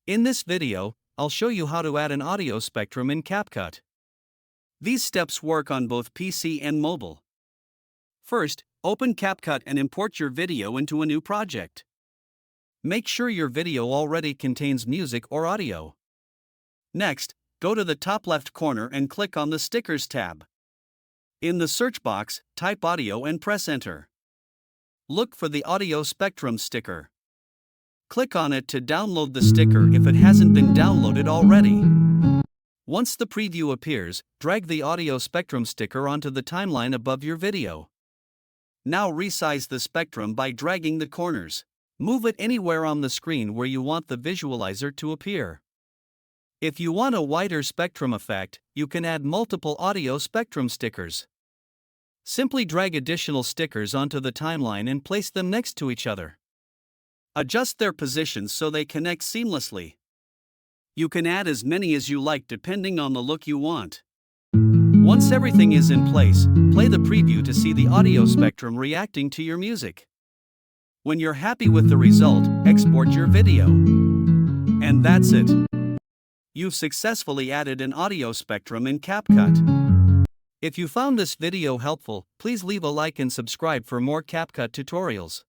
In this video, I'll show you how to add an audio spectrum in CapCut. These steps work on both PC and mobile. First, open CapCut and import your video into a new project. Make sure your video already contains music or audio. Next, go to the top left corner and click on the Stickers tab. In the search box, type audio and press enter. Look for the Audio Spectrum sticker. Click on it to download the sticker if it hasn't been downloaded already. Once the preview appears, drag the Audio Spectrum sticker onto the timeline above your video. Now resize the spectrum by dragging the corners. Move it anywhere on the screen where you want the visualizer to appear. If you want a wider spectrum effect, you can add multiple audio spectrum stickers. Simply drag additional stickers onto the timeline and place them next to each other. Adjust their positions so they connect seamlessly. You can add as many as you like depending on the look you want. Once everything is in place, play the preview to see the audio spectrum reacting to your music. When you're happy with the result, export your video. And that's it. You've successfully added an audio spectrum in CapCut. If you found this video helpful, please leave a like and subscribe for more CapCut tutorials.